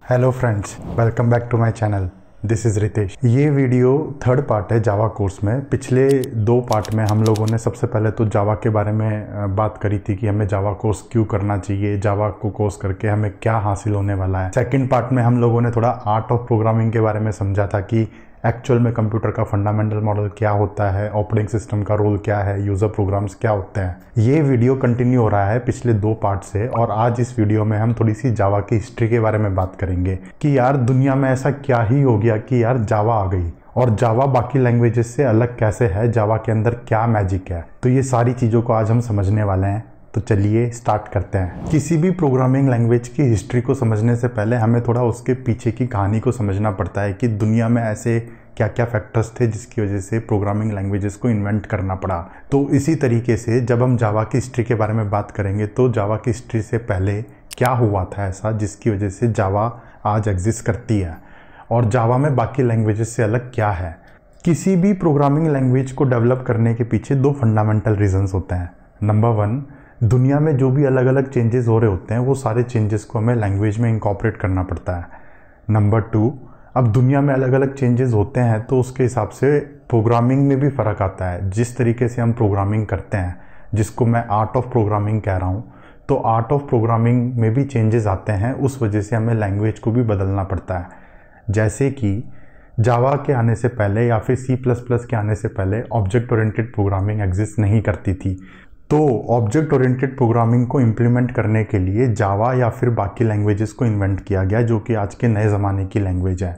Hello friends, welcome back to my channel. This is Ritesh. ये video third part है जावा course में। पिछले दो पार्ट में हम लोगों ने सबसे पहले तो जावा के बारे में बात करी थी कि हमें जावा कोर्स क्यों करना चाहिए, जावा को कोर्स करके हमें क्या हासिल होने वाला है। सेकंड पार्ट में हम लोगों ने थोड़ा आर्ट ऑफ प्रोग्रामिंग के बारे में समझा था कि एक्चुअल में कंप्यूटर का फंडामेंटल मॉडल क्या होता है, ऑपरेटिंग सिस्टम का रोल क्या है, यूज़र प्रोग्राम्स क्या होते हैं। ये वीडियो कंटिन्यू हो रहा है पिछले दो पार्ट से, और आज इस वीडियो में हम थोड़ी सी जावा की हिस्ट्री के बारे में बात करेंगे कि यार दुनिया में ऐसा क्या ही हो गया कि यार जावा आ गई, और जावा बाकी लैंग्वेजेस से अलग कैसे है, जावा के अंदर क्या मैजिक है। तो ये सारी चीज़ों को आज हम समझने वाले हैं। तो चलिए स्टार्ट करते हैं। किसी भी प्रोग्रामिंग लैंग्वेज की हिस्ट्री को समझने से पहले हमें थोड़ा उसके पीछे की कहानी को समझना पड़ता है कि दुनिया में ऐसे क्या क्या फैक्टर्स थे जिसकी वजह से प्रोग्रामिंग लैंग्वेजेस को इन्वेंट करना पड़ा। तो इसी तरीके से जब हम जावा की हिस्ट्री के बारे में बात करेंगे तो जावा की हिस्ट्री से पहले क्या हुआ था ऐसा जिसकी वजह से जावा आज एग्जिस्ट करती है, और जावा में बाकी लैंग्वेजेस से अलग क्या है। किसी भी प्रोग्रामिंग लैंग्वेज को डेवलप करने के पीछे दो फंडामेंटल रीजंस होते हैं। नंबर वन, दुनिया में जो भी अलग अलग चेंजेस हो रहे होते हैं वो सारे चेंजेस को हमें लैंग्वेज में इंकॉर्पोरेट करना पड़ता है। नंबर टू, अब दुनिया में अलग अलग चेंजेस होते हैं तो उसके हिसाब से प्रोग्रामिंग में भी फ़र्क आता है। जिस तरीके से हम प्रोग्रामिंग करते हैं, जिसको मैं आर्ट ऑफ प्रोग्रामिंग कह रहा हूँ, तो आर्ट ऑफ प्रोग्रामिंग में भी चेंजेस आते हैं। उस वजह से हमें लैंग्वेज को भी बदलना पड़ता है। जैसे कि जावा के आने से पहले या फिर C++ के आने से पहले ऑब्जेक्ट ओरिएंटेड प्रोग्रामिंग एग्जिस्ट नहीं करती थी। तो ऑब्जेक्ट ओरिएंटेड प्रोग्रामिंग को इम्प्लीमेंट करने के लिए जावा या फिर बाकी लैंग्वेजेस को इन्वेंट किया गया, जो कि आज के नए ज़माने की लैंग्वेज है।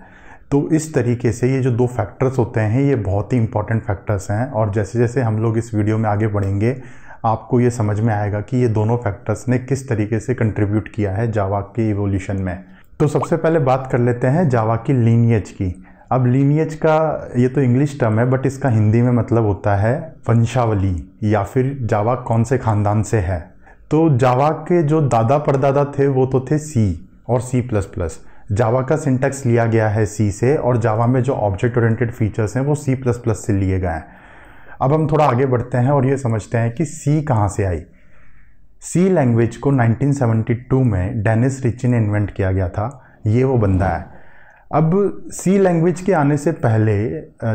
तो इस तरीके से ये जो दो फैक्टर्स होते हैं ये बहुत ही इंपॉर्टेंट फैक्टर्स हैं, और जैसे जैसे हम लोग इस वीडियो में आगे बढ़ेंगे आपको ये समझ में आएगा कि ये दोनों फैक्टर्स ने किस तरीके से कंट्रीब्यूट किया है जावा के इवोल्यूशन में। तो सबसे पहले बात कर लेते हैं जावा की लीनिएज की। अब लीनिएज का ये तो इंग्लिश टर्म है, बट इसका हिंदी में मतलब होता है वंशावली, या फिर जावा कौन से खानदान से है। तो जावा के जो दादा परदादा थे वो तो थे C और C++। जावा का सिंटैक्स लिया गया है C से, और जावा में जो ऑब्जेक्ट ओरिएंटेड फीचर्स हैं वो C++ से लिए गए हैं। अब हम थोड़ा आगे बढ़ते हैं और ये समझते हैं कि C कहाँ से आई। C लैंग्वेज को 1972 में डेनिस रिची ने इन्वेंट किया गया था। ये वो बंदा है। अब C लैंग्वेज के आने से पहले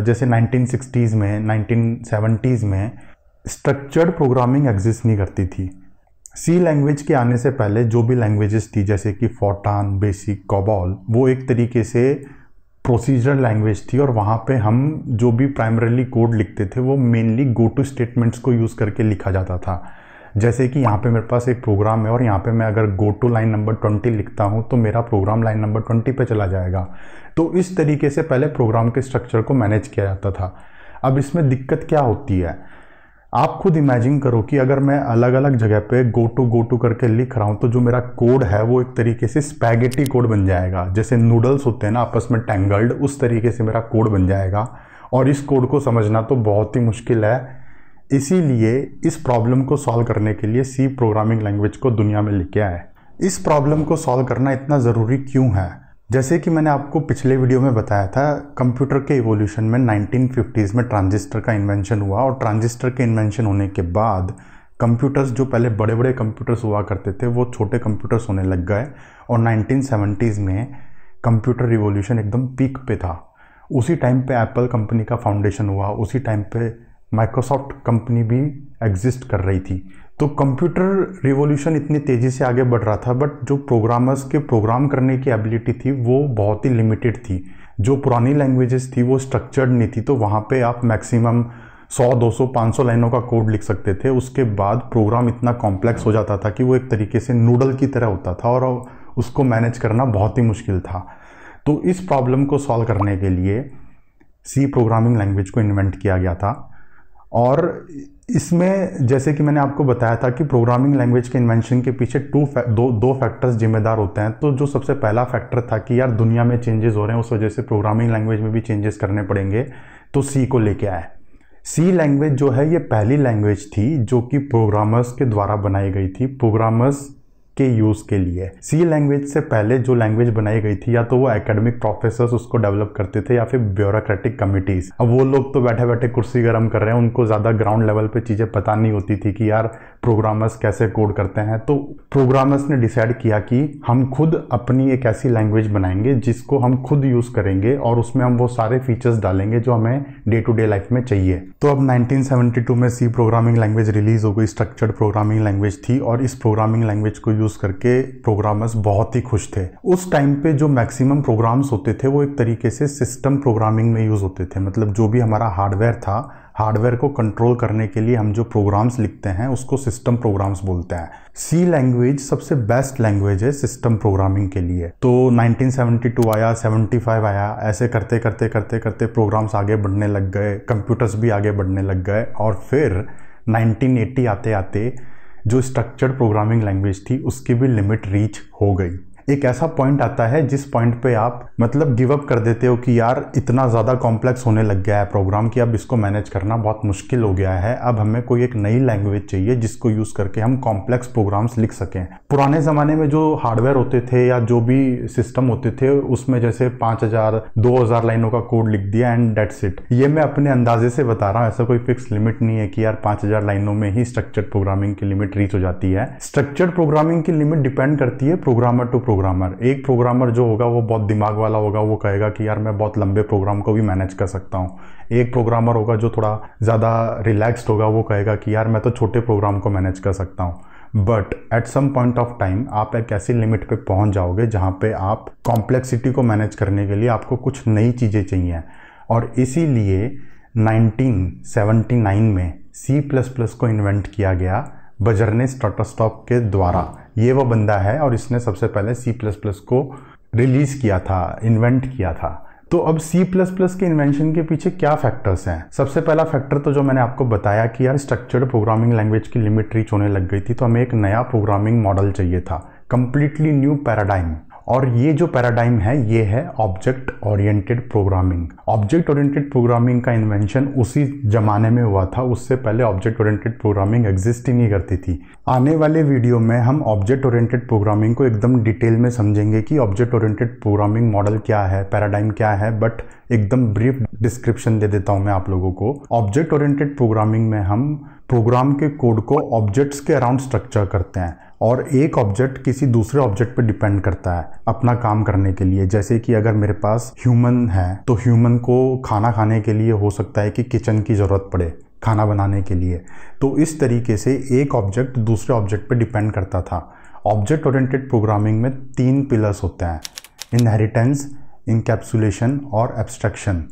जैसे 1960s में 1970s में स्ट्रक्चर्ड प्रोग्रामिंग एग्जिस्ट नहीं करती थी। C लैंग्वेज के आने से पहले जो भी लैंग्वेजेस थी जैसे कि फोर्टान, बेसिक, कोबॉल, वो एक तरीके से प्रोसीजरल लैंग्वेज थी, और वहाँ पे हम जो भी प्राइमरीली कोड लिखते थे वो मेनली गो टू स्टेटमेंट्स को यूज़ करके लिखा जाता था। जैसे कि यहाँ पे मेरे पास एक प्रोग्राम है और यहाँ पे मैं अगर गो टू लाइन नंबर 20 लिखता हूँ तो मेरा प्रोग्राम लाइन नंबर 20 पे चला जाएगा। तो इस तरीके से पहले प्रोग्राम के स्ट्रक्चर को मैनेज किया जाता था। अब इसमें दिक्कत क्या होती है, आप खुद इमेजिन करो कि अगर मैं अलग अलग जगह पे गो टू करके लिख रहा हूँ तो जो मेरा कोड है वो एक तरीके से स्पैगेटी कोड बन जाएगा। जैसे नूडल्स होते हैं ना आपस में टैंगल्ड, उस तरीके से मेरा कोड बन जाएगा, और इस कोड को समझना तो बहुत ही मुश्किल है। इसीलिए इस प्रॉब्लम को सॉल्व करने के लिए C प्रोग्रामिंग लैंग्वेज को दुनिया में लेके आए। इस प्रॉब्लम को सॉल्व करना इतना ज़रूरी क्यों है? जैसे कि मैंने आपको पिछले वीडियो में बताया था, कंप्यूटर के इवोल्यूशन में 1950s में ट्रांजिस्टर का इन्वेंशन हुआ, और ट्रांजिस्टर के इन्वेंशन होने के बाद कंप्यूटर्स जो पहले बड़े बड़े कंप्यूटर्स हुआ करते थे वो छोटे कंप्यूटर्स होने लग गए, और 1970s में कंप्यूटर रिवोल्यूशन एकदम पीक पे था। उसी टाइम पे एप्पल कंपनी का फाउंडेशन हुआ, उसी टाइम पे माइक्रोसॉफ्ट कंपनी भी एग्जिस्ट कर रही थी। तो कंप्यूटर रिवॉल्यूशन इतनी तेज़ी से आगे बढ़ रहा था, बट जो प्रोग्रामर्स के प्रोग्राम करने की एबिलिटी थी वो बहुत ही लिमिटेड थी। जो पुरानी लैंग्वेजेस थी वो स्ट्रक्चर्ड नहीं थी, तो वहाँ पे आप मैक्सिमम 100, 200, 500 लाइनों का कोड लिख सकते थे। उसके बाद प्रोग्राम इतना कॉम्प्लेक्स हो जाता था कि वो एक तरीके से नूडल की तरह होता था, और उसको मैनेज करना बहुत ही मुश्किल था। तो इस प्रॉब्लम को सॉल्व करने के लिए C प्रोग्रामिंग लैंग्वेज को इन्वेंट किया गया था। और इसमें जैसे कि मैंने आपको बताया था कि प्रोग्रामिंग लैंग्वेज के इन्वेंशन के पीछे दो फैक्टर्स जिम्मेदार होते हैं। तो जो सबसे पहला फैक्टर था कि यार दुनिया में चेंजेस हो रहे हैं, उस वजह से प्रोग्रामिंग लैंग्वेज में भी चेंजेस करने पड़ेंगे, तो C को लेके आए। C लैंग्वेज जो है ये पहली लैंग्वेज थी जो कि प्रोग्रामर्स के द्वारा बनाई गई थी। प्रोग्रामर्स के यूज़ के लिए। सी लैंग्वेज से पहले जो लैंग्वेज बनाई गई थी या तो वो एकेडमिक प्रोफेसर्स उसको डेवलप करते थे या फिर ब्यूरोक्रेटिक कमिटीज़। अब वो लोग तो बैठे बैठे कुर्सी गर्म कर रहे हैं, उनको ज़्यादा ग्राउंड लेवल पे चीज़ें पता नहीं होती थी कि यार प्रोग्रामर्स कैसे कोड करते हैं। तो प्रोग्रामर्स ने डिसाइड किया कि हम खुद अपनी एक ऐसी लैंग्वेज बनाएंगे जिसको हम खुद यूज़ करेंगे और उसमें हम वो सारे फीचर्स डालेंगे जो हमें डे टू डे लाइफ में चाहिए। तो अब 1972 में सी प्रोग्रामिंग लैंग्वेज रिलीज हो गई। स्ट्रक्चर्ड प्रोग्रामिंग लैंग्वेज थी और इस प्रोग्रामिंग लैंग्वेज को यूज़ करके प्रोग्रामर्स बहुत ही खुश थे। उस टाइम पे जो मैक्सिमम प्रोग्राम्स होते थे वो एक तरीके से सिस्टम प्रोग्रामिंग में यूज़ होते थे। मतलब जो भी हमारा हार्डवेयर था, हार्डवेयर को कंट्रोल करने के लिए हम जो प्रोग्राम्स लिखते हैं उसको सिस्टम प्रोग्राम्स बोलते हैं। सी लैंग्वेज सबसे बेस्ट लैंग्वेज है सिस्टम प्रोग्रामिंग के लिए। तो 1972 आया, 75 आया, ऐसे करते करते करते करते प्रोग्राम्स आगे बढ़ने लग गए, कंप्यूटर्स भी आगे बढ़ने लग गए और फिर 1980 आते आते जो स्ट्रक्चर्ड प्रोग्रामिंग लैंग्वेज थी उसकी भी लिमिट रीच हो गई। एक ऐसा पॉइंट आता है जिस पॉइंट पे आप मतलब गिव अप कर देते हो कि यार इतना ज़्यादा कॉम्प्लेक्स होने लग गया है प्रोग्राम कि अब इसको मैनेज करना बहुत मुश्किल हो गया है। अब हमें कोई एक नई लैंग्वेज चाहिए जिसको यूज़ करके हम कॉम्प्लेक्स प्रोग्राम्स लिख सकें। पुराने ज़माने में जो हार्डवेयर होते थे या जो भी सिस्टम होते थे उसमें जैसे 5000 2000 लाइनों का कोड लिख दिया एंड डेट्स इट। ये मैं अपने अंदाजे से बता रहा हूँ, ऐसा कोई फिक्स लिमिट नहीं है कि यार 5000 लाइनों में ही स्ट्रक्चर्ड प्रोग्रामिंग की लिमिट रीच हो जाती है। स्ट्रक्चर्ड प्रोग्रामिंग की लिमिट डिपेंड करती है प्रोग्रामर टू प्रोग्रामर। एक प्रोग्रामर जो होगा वो बहुत दिमाग वाला होगा, वो कहेगा कि यार मैं बहुत लंबे प्रोग्राम को भी मैनेज कर सकता हूँ। एक प्रोग्रामर होगा जो थोड़ा ज़्यादा रिलैक्स्ड होगा, वो कहेगा कि यार मैं तो छोटे प्रोग्राम को मैनेज कर सकता हूँ। But at some point of time आप एक ऐसी लिमिट पे पहुँच जाओगे जहाँ पे आप कॉम्प्लेक्सिटी को मैनेज करने के लिए आपको कुछ नई चीज़ें चाहिए। और इसीलिए 1979 में C++ को इन्वेंट किया गया बजरने स्ट्रैटोस्टॉक के द्वारा। ये वो बंदा है और इसने सबसे पहले C++ को रिलीज़ किया था, इन्वेंट किया था। तो अब C++ के इन्वेंशन के पीछे क्या फैक्टर्स हैं? सबसे पहला फैक्टर तो जो मैंने आपको बताया कि यार स्ट्रक्चर्ड प्रोग्रामिंग लैंग्वेज की लिमिट रीच होने लग गई थी, तो हमें एक नया प्रोग्रामिंग मॉडल चाहिए था, कंप्लीटली न्यू पैराडाइम। और ये जो पैराडाइम है ये है object oriented programming. Object oriented programming का इन्वेंशन उसी जमाने में हुआ था, उससे पहले ऑब्जेक्ट ओरिएंटेड प्रोग्रामिंग एग्जिस्ट ही नहीं करती थी। आने वाले वीडियो में हम ऑब्जेक्ट ओरिएंटेड प्रोग्रामिंग को एकदम डिटेल में समझेंगे कि ऑब्जेक्ट ओरिएंटेड प्रोग्रामिंग मॉडल क्या है, पैराडाइम क्या है, बट एकदम ब्रीफ डिस्क्रिप्शन दे देता हूं मैं आप लोगों को। ऑब्जेक्ट ओरिएंटेड प्रोग्रामिंग में हम प्रोग्राम के कोड को ऑब्जेक्ट्स के अराउंड स्ट्रक्चर करते हैं और एक ऑब्जेक्ट किसी दूसरे ऑब्जेक्ट पर डिपेंड करता है अपना काम करने के लिए। जैसे कि अगर मेरे पास ह्यूमन है तो ह्यूमन को खाना खाने के लिए हो सकता है कि किचन की ज़रूरत पड़े खाना बनाने के लिए। तो इस तरीके से एक ऑब्जेक्ट दूसरे ऑब्जेक्ट पर डिपेंड करता था। ऑब्जेक्ट ओरिएंटेड प्रोग्रामिंग में 3 पिलर्स होते हैं, इनहेरिटेंस, इनकैप्सुलेशन और एब्स्ट्रैक्शन।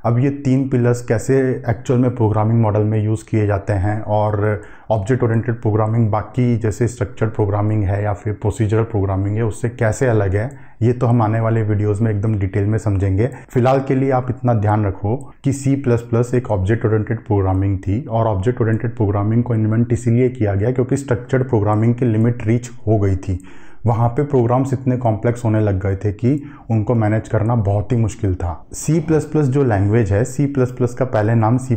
अब ये 3 पिलर्स कैसे एक्चुअल में प्रोग्रामिंग मॉडल में यूज़ किए जाते हैं और ऑब्जेक्ट ओरिएंटेड प्रोग्रामिंग बाकी जैसे स्ट्रक्चर्ड प्रोग्रामिंग है या फिर प्रोसीजरल प्रोग्रामिंग है उससे कैसे अलग है, ये तो हम आने वाले वीडियोस में एकदम डिटेल में समझेंगे। फिलहाल के लिए आप इतना ध्यान रखो कि C++ एक ऑब्जेक्ट ओरिएंटेड प्रोग्रामिंग थी और ऑब्जेक्ट ओरिएंटेड प्रोग्रामिंग को इन्वेंट इसीलिए किया गया क्योंकि स्ट्रक्चर्ड प्रोग्रामिंग की लिमिट रीच हो गई थी। वहाँ पे प्रोग्राम्स इतने कॉम्प्लेक्स होने लग गए थे कि उनको मैनेज करना बहुत ही मुश्किल था। C++ जो लैंग्वेज है, C++ का पहले नाम C++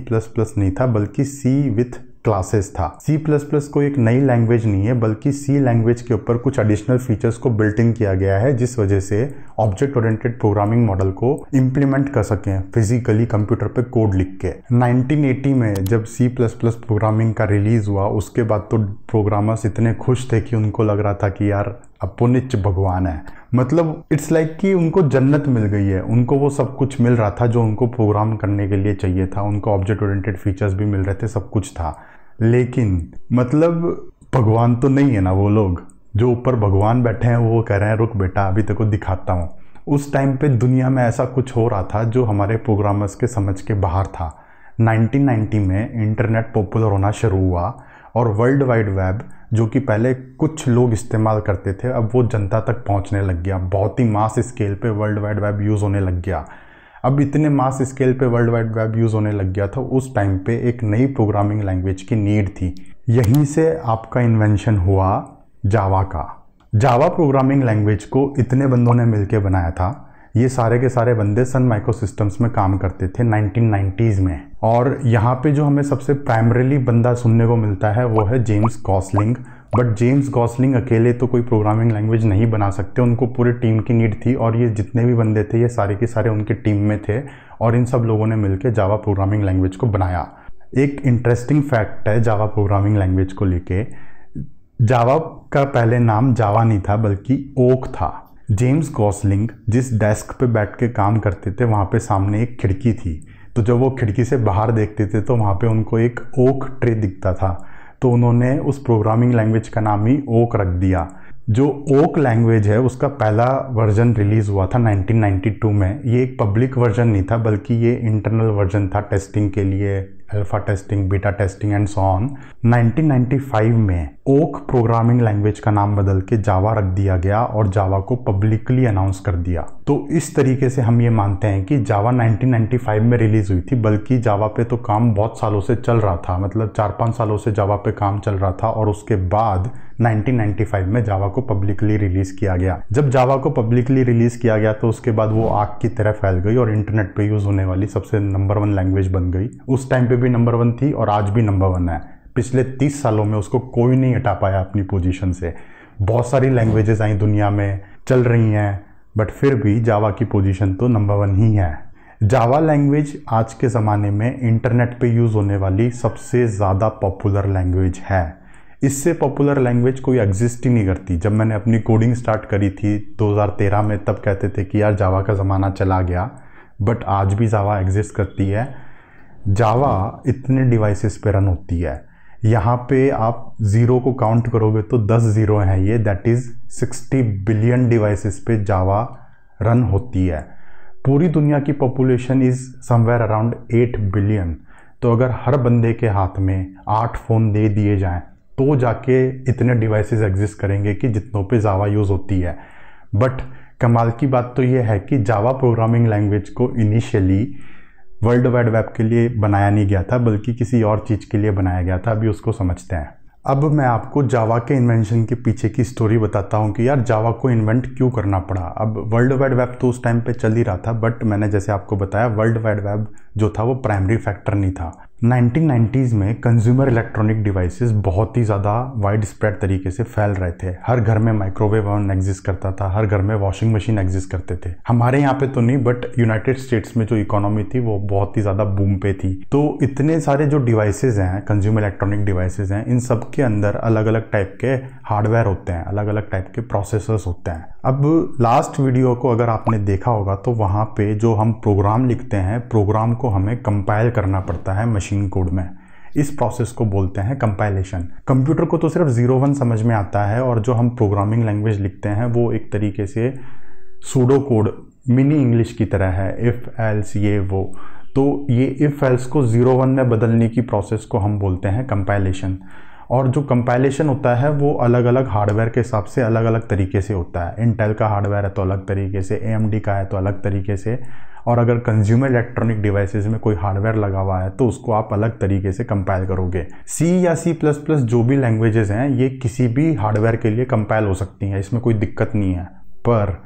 नहीं था बल्कि C विथ क्लासेस था। C++ को एक नई लैंग्वेज नहीं है बल्कि C लैंग्वेज के ऊपर कुछ एडिशनल फीचर्स को बिल्ट इन किया गया है जिस वजह से ऑब्जेक्ट ओरिएंटेड प्रोग्रामिंग मॉडल को इम्प्लीमेंट कर सकें फिजिकली कंप्यूटर पे कोड लिख के। 1980 में जब C++ प्रोग्रामिंग का रिलीज हुआ उसके बाद तो प्रोग्रामर्स इतने खुश थे कि उनको लग रहा था कि यार अपुनिच भगवान है, मतलब इट्स लाइक कि उनको जन्नत मिल गई है। उनको वो सब कुछ मिल रहा था जो उनको प्रोग्राम करने के लिए चाहिए था, उनको ऑब्जेक्ट ओरिएंटेड फीचर्स भी मिल रहे थे, सब कुछ था। लेकिन मतलब भगवान तो नहीं है ना वो लोग, जो ऊपर भगवान बैठे हैं वो कह रहे हैं रुक बेटा अभी तेरे को दिखाता हूँ। उस टाइम पे दुनिया में ऐसा कुछ हो रहा था जो हमारे प्रोग्रामर्स के समझ के बाहर था। 1990 में इंटरनेट पॉपुलर होना शुरू हुआ और वर्ल्ड वाइड वेब जो कि पहले कुछ लोग इस्तेमाल करते थे अब वो जनता तक पहुंचने लग गया। बहुत ही मास स्केल पे वर्ल्ड वाइड वेब यूज़ होने लग गया। अब इतने मास स्केल पे वर्ल्ड वाइड वेब यूज़ होने लग गया था, उस टाइम पे एक नई प्रोग्रामिंग लैंग्वेज की नीड थी। यहीं से आपका इन्वेंशन हुआ जावा का। जावा प्रोग्रामिंग लैंग्वेज को इतने बंदों ने मिलकर बनाया था। ये सारे के सारे बंदे सन माइक्रोसिस्टम्स में काम करते थे 1990s में। और यहाँ पे जो हमें सबसे प्राइमरीली बंदा सुनने को मिलता है वो है James Gosling. But James Gosling अकेले तो कोई प्रोग्रामिंग लैंग्वेज नहीं बना सकते, उनको पूरी टीम की नीड थी और ये जितने भी बंदे थे ये सारे के सारे उनके टीम में थे और इन सब लोगों ने मिलकर जावा प्रोग्रामिंग लैंग्वेज को बनाया। एक इंटरेस्टिंग फैक्ट है जावा प्रोग्रामिंग लैंग्वेज को लेके, जावा का पहले नाम जावा नहीं था बल्कि ओक था। जेम्स गॉसलिंग जिस डेस्क पे बैठ के काम करते थे वहाँ पे सामने एक खिड़की थी, तो जब वो खिड़की से बाहर देखते थे तो वहाँ पे उनको एक ओक ट्री दिखता था, तो उन्होंने उस प्रोग्रामिंग लैंग्वेज का नाम ही ओक रख दिया। जो ओक लैंग्वेज है उसका पहला वर्जन रिलीज़ हुआ था 1992 में। ये एक पब्लिक वर्जन नहीं था बल्कि ये इंटरनल वर्जन था टेस्टिंग के लिए, alpha testing, beta testing and so on. 1995 में ओक प्रोग्रामिंग लैंग्वेज का नाम बदल के जावा रख दिया गया और जावा को पब्लिकली अनाउंस कर दिया। तो इस तरीके से हम ये मानते हैं कि जावा 1995 में रिलीज़ हुई थी, बल्कि जावा पे तो काम बहुत सालों से चल रहा था, मतलब 4-5 सालों से जावा पे काम चल रहा था और उसके बाद 1995 में जावा को पब्लिकली रिलीज़ किया गया। जब जावा को पब्लिकली रिलीज़ किया गया तो उसके बाद वो आग की तरह फैल गई और इंटरनेट पे यूज़ होने वाली सबसे नंबर 1 लैंग्वेज बन गई। उस टाइम पे भी नंबर 1 थी और आज भी नंबर 1 है। पिछले 30 सालों में उसको कोई नहीं हटा पाया अपनी पोजीशन से। बहुत सारी लैंग्वेजेस आई दुनिया में, चल रही हैं, बट फिर भी जावा की पोजीशन तो नंबर 1 ही है। जावा लैंग्वेज आज के ज़माने में इंटरनेट पे यूज़ होने वाली सबसे ज़्यादा पॉपुलर लैंग्वेज है। इससे पॉपुलर लैंग्वेज कोई एग्जिस्ट ही नहीं करती। जब मैंने अपनी कोडिंग स्टार्ट करी थी 2013 में, तब कहते थे कि यार जावा का ज़माना चला गया, बट आज भी जावा एग्जिस्ट करती है। जावा इतने डिवाइसेस पे रन होती है, यहाँ पे आप ज़ीरो को काउंट करोगे तो 10 ज़ीरो हैं ये, दैट इज़ 60 बिलियन डिवाइसेस पे जावा रन होती है। पूरी दुनिया की population is somewhere around 8 billion. तो अगर हर बंदे के हाथ में 8 फ़ोन दे दिए जाएं तो जाके इतने डिवाइसेस एग्जिस्ट करेंगे कि जितनों पे जावा यूज़ होती है। बट कमाल की बात तो ये है कि जावा प्रोग्रामिंग लैंग्वेज को इनिशियली वर्ल्ड वाइड वेब के लिए बनाया नहीं गया था, बल्कि किसी और चीज़ के लिए बनाया गया था। अभी उसको समझते हैं। अब मैं आपको जावा के इन्वेंशन के पीछे की स्टोरी बताता हूँ कि यार जावा को इन्वेंट क्यों करना पड़ा। अब वर्ल्ड वाइड वेब तो उस टाइम पे चल ही रहा था, बट मैंने जैसे आपको बताया वर्ल्ड वाइड वेब जो था वो प्राइमरी फैक्टर नहीं था। 1990s में कंज्यूमर इलेक्ट्रॉनिक डिवाइसेस बहुत ही ज़्यादा वाइड स्प्रेड तरीके से फैल रहे थे। हर घर में माइक्रोवेव ओवन एग्जिस्ट करता था, हर घर में वॉशिंग मशीन एग्जिस्ट करते थे। हमारे यहाँ पे तो नहीं, बट यूनाइटेड स्टेट्स में जो इकोनॉमी थी वो बहुत ही ज़्यादा बूम पे थी। तो इतने सारे जो डिवाइसेस हैं, कंज्यूमर इलेक्ट्रॉनिक डिवाइसेस हैं, इन सब के अंदर अलग अलग टाइप के हार्डवेयर होते हैं, अलग अलग टाइप के प्रोसेसर्स होते हैं। अब लास्ट वीडियो को अगर आपने देखा होगा तो वहाँ पे जो हम प्रोग्राम लिखते हैं, प्रोग्राम को हमें कंपाइल करना पड़ता है मशीन कोड में। इस प्रोसेस को बोलते हैं कंपाइलेशन। कंप्यूटर को तो सिर्फ 0-1 समझ में आता है और जो हम प्रोग्रामिंग लैंग्वेज लिखते हैं वो एक तरीके से सूडो कोड, मिनी इंग्लिश की तरह है, इफ़ एल्स ये वो। तो ये इफ़ एल्स को 0-1 में बदलने की प्रोसेस को हम बोलते हैं कंपाइलेशन। और जो कंपाइलेशन होता है वो अलग अलग हार्डवेयर के हिसाब से अलग अलग तरीके से होता है। इंटेल का हार्डवेयर है तो अलग तरीके से, AMD का है तो अलग तरीके से, और अगर कंज्यूमर इलेक्ट्रॉनिक डिवाइसेस में कोई हार्डवेयर लगा हुआ है तो उसको आप अलग तरीके से कंपाइल करोगे। C या C++ जो भी लैंग्वेजेस हैं ये किसी भी हार्डवेयर के लिए कंपाइल हो सकती हैं, इसमें कोई दिक्कत नहीं है। पर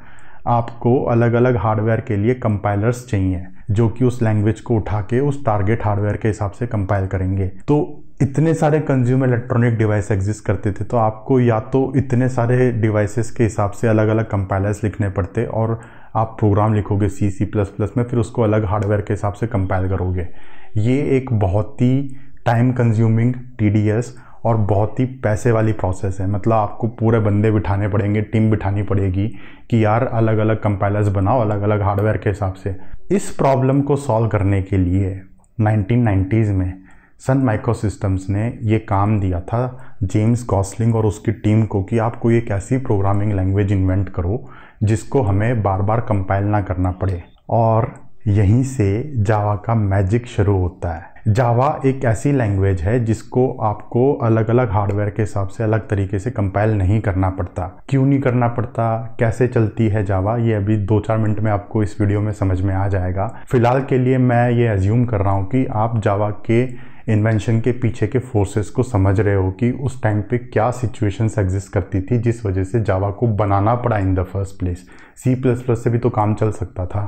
आपको अलग अलग हार्डवेयर के लिए कंपाइलर्स चाहिए जो कि उस लैंग्वेज को उठा के उस टारगेट हार्डवेयर के हिसाब से कंपाइल करेंगे। तो इतने सारे कंज्यूमर इलेक्ट्रॉनिक डिवाइस एग्जिस्ट करते थे, तो आपको या तो इतने सारे डिवाइसेस के हिसाब से अलग अलग कंपाइलर्स लिखने पड़ते और आप प्रोग्राम लिखोगे C++ में, फिर उसको अलग हार्डवेयर के हिसाब से कंपाइल करोगे। ये एक बहुत ही टाइम कंज्यूमिंग, टीडीएस और बहुत ही पैसे वाली प्रोसेस है। मतलब आपको पूरे बंदे बिठाने पड़ेंगे, टीम बिठानी पड़ेगी कि यार अलग अलग कंपाइलर्स बनाओ अलग अलग हार्डवेयर के हिसाब से। इस प्रॉब्लम को सॉल्व करने के लिए 1990s में सन माइक्रोसिस्टम्स ने ये काम दिया था जेम्स गॉसलिंग और उसकी टीम को कि आप कोई एक ऐसी प्रोग्रामिंग लैंग्वेज इन्वेंट करो जिसको हमें बार बार कंपाइल ना करना पड़े। और यहीं से जावा का मैजिक शुरू होता है। जावा एक ऐसी लैंग्वेज है जिसको आपको अलग अलग हार्डवेयर के हिसाब से अलग तरीके से कंपाइल नहीं करना पड़ता। क्यों नहीं करना पड़ता, कैसे चलती है जावा, ये अभी 2-4 मिनट में आपको इस वीडियो में समझ में आ जाएगा। फिलहाल के लिए मैं ये एज्यूम कर रहा हूँ कि आप जावा के इन्वेंशन के पीछे के फोर्सेस को समझ रहे हो कि उस टाइम पे क्या सिचुएशंस एग्जिस्ट करती थी जिस वजह से जावा को बनाना पड़ा in the first place. C++ से भी तो काम चल सकता था,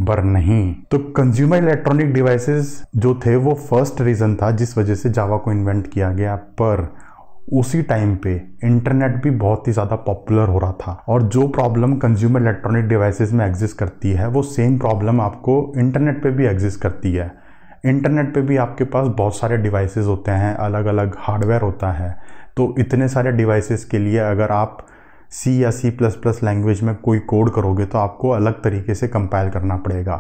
पर नहीं। तो कंज्यूमर इलेक्ट्रॉनिक डिवाइसेस जो थे वो फर्स्ट रीज़न था जिस वजह से जावा को इन्वेंट किया गया। पर उसी टाइम पे इंटरनेट भी बहुत ही ज़्यादा पॉपुलर हो रहा था, और जो प्रॉब्लम कंज्यूमर इलेक्ट्रॉनिक डिवाइसेस में एग्जिस्ट करती है वो सेम प्रॉब्लम आपको इंटरनेट पे भी एग्जिस्ट करती है। इंटरनेट पे भी आपके पास बहुत सारे डिवाइसेस होते हैं, अलग अलग हार्डवेयर होता है। तो इतने सारे डिवाइसेस के लिए अगर आप C या C++ लैंग्वेज में कोई कोड करोगे तो आपको अलग तरीके से कंपाइल करना पड़ेगा।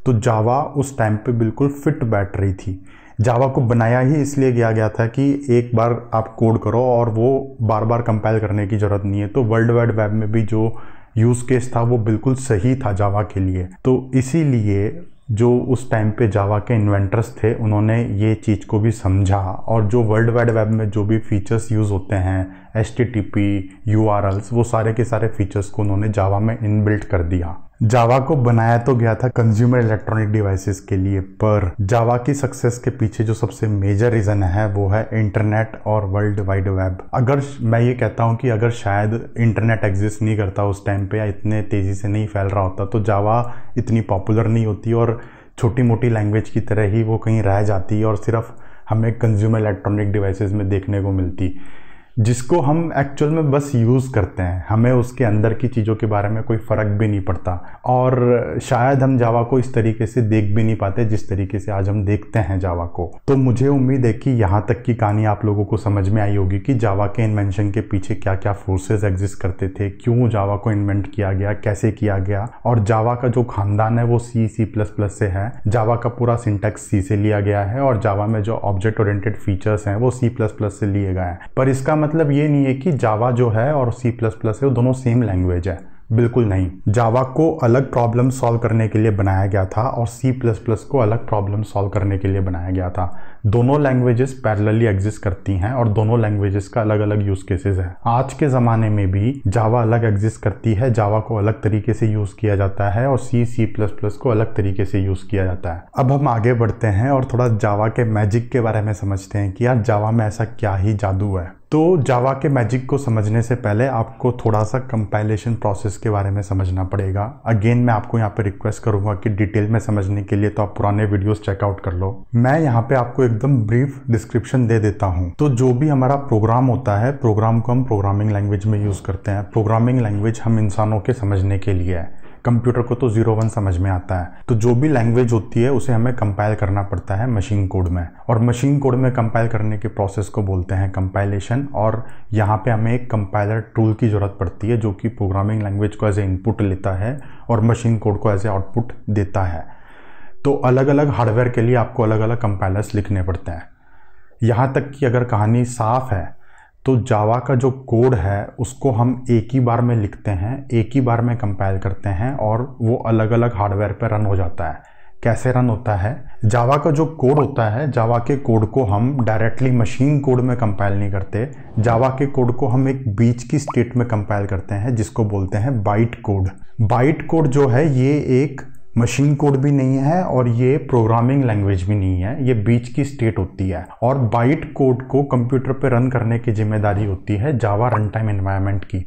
तो जावा उस टाइम पे बिल्कुल फिट बैठ रही थी। जावा को बनाया ही इसलिए गया था कि एक बार आप कोड करो और वो बार बार कंपाइल करने की ज़रूरत नहीं है। तो वर्ल्ड वाइड वेब में भी जो यूज़ केस था वो बिल्कुल सही था जावा के लिए। तो इसीलिए जो उस टाइम पे जावा के इन्वेंटर्स थे उन्होंने ये चीज़ को भी समझा, और जो वर्ल्ड वाइड वेब में जो भी फीचर्स यूज़ होते हैं HTTP, URLs, वो सारे के सारे फीचर्स को उन्होंने जावा में इनबिल्ट कर दिया। जावा को बनाया तो गया था कंज्यूमर इलेक्ट्रॉनिक डिवाइसेस के लिए, पर जावा की सक्सेस के पीछे जो सबसे मेजर रीज़न है वो है इंटरनेट और वर्ल्ड वाइड वेब। अगर मैं ये कहता हूँ कि अगर शायद इंटरनेट एग्जिस्ट नहीं करता उस टाइम पे या इतने तेज़ी से नहीं फैल रहा होता तो जावा इतनी पॉपुलर नहीं होती और छोटी मोटी लैंग्वेज की तरह ही वो कहीं रह जाती और सिर्फ हमें कंज्यूमर इलेक्ट्रॉनिक डिवाइसेस में देखने को मिलती, जिसको हम एक्चुअल में बस यूज़ करते हैं। हमें उसके अंदर की चीज़ों के बारे में कोई फ़र्क भी नहीं पड़ता, और शायद हम जावा को इस तरीके से देख भी नहीं पाते जिस तरीके से आज हम देखते हैं जावा को। तो मुझे उम्मीद है कि यहाँ तक की कहानी आप लोगों को समझ में आई होगी कि जावा के इन्वेंशन के पीछे क्या क्या फोर्सेस एग्जिस्ट करते थे, क्यों जावा को इन्वेंट किया गया, कैसे किया गया। और जावा का जो खानदान है वो C++ से है। जावा का पूरा सिंटैक्स C से लिया गया है, और जावा में जो ऑब्जेक्ट ओरिएंटेड फीचर्स हैं वो C++ से लिए गए हैं। पर इसका मतलब ये नहीं है कि जावा जो है और C++ है वो दोनों सेम लैंग्वेज है, बिल्कुल नहीं। जावा को अलग प्रॉब्लम सॉल्व करने के लिए बनाया गया था और C++ को अलग प्रॉब्लम सॉल्व करने के लिए बनाया गया था। दोनों लैंग्वेजेस पैरेलली एग्जिस्ट करती हैं और दोनों लैंग्वेजेस का अलग अलग यूज केसेस है। आज के ज़माने में भी जावा अलग एग्जिस्ट करती है, जावा को अलग तरीके से यूज़ किया जाता है और C++ को अलग तरीके से यूज़ किया जाता है। अब हम आगे बढ़ते हैं और थोड़ा जावा के मैजिक के बारे में समझते हैं कि यार जावा में ऐसा क्या ही जादू है। तो जावा के मैजिक को समझने से पहले आपको थोड़ा सा कंपाइलेशन प्रोसेस के बारे में समझना पड़ेगा। अगेन मैं आपको यहाँ पे रिक्वेस्ट करूंगा कि डिटेल में समझने के लिए तो आप पुराने वीडियोस चेकआउट कर लो। मैं यहाँ पे आपको एकदम ब्रीफ डिस्क्रिप्शन दे देता हूँ। तो जो भी हमारा प्रोग्राम होता है, प्रोग्राम को हम प्रोग्रामिंग लैंग्वेज में यूज़ करते हैं। प्रोग्रामिंग लैंग्वेज हम इंसानों के समझने के लिए है, कंप्यूटर को तो 0-1 समझ में आता है। तो जो भी लैंग्वेज होती है उसे हमें कंपाइल करना पड़ता है मशीन कोड में, और मशीन कोड में कंपाइल करने के प्रोसेस को बोलते हैं कंपाइलेशन। और यहाँ पे हमें एक कंपाइलर टूल की ज़रूरत पड़ती है जो कि प्रोग्रामिंग लैंग्वेज को एज ए इनपुट लेता है और मशीन कोड को एज ए आउटपुट देता है। तो अलग अलग हार्डवेयर के लिए आपको अलग अलग कंपाइलर्स लिखने पड़ते हैं। यहाँ तक कि अगर कहानी साफ है तो जावा का जो कोड है उसको हम एक ही बार में लिखते हैं, एक ही बार में कंपाइल करते हैं और वो अलग अलग हार्डवेयर पर रन हो जाता है। कैसे रन होता है? जावा का जो कोड होता है, जावा के कोड को हम डायरेक्टली मशीन कोड में कंपाइल नहीं करते। जावा के कोड को हम एक बीच की स्टेट में कंपाइल करते हैं जिसको बोलते हैं बाइट कोड। बाइट कोड जो है ये एक मशीन कोड भी नहीं है और ये प्रोग्रामिंग लैंग्वेज भी नहीं है, ये बीच की स्टेट होती है। और बाइट कोड को कंप्यूटर पे रन करने की जिम्मेदारी होती है जावा रन टाइम एनवायरनमेंट की।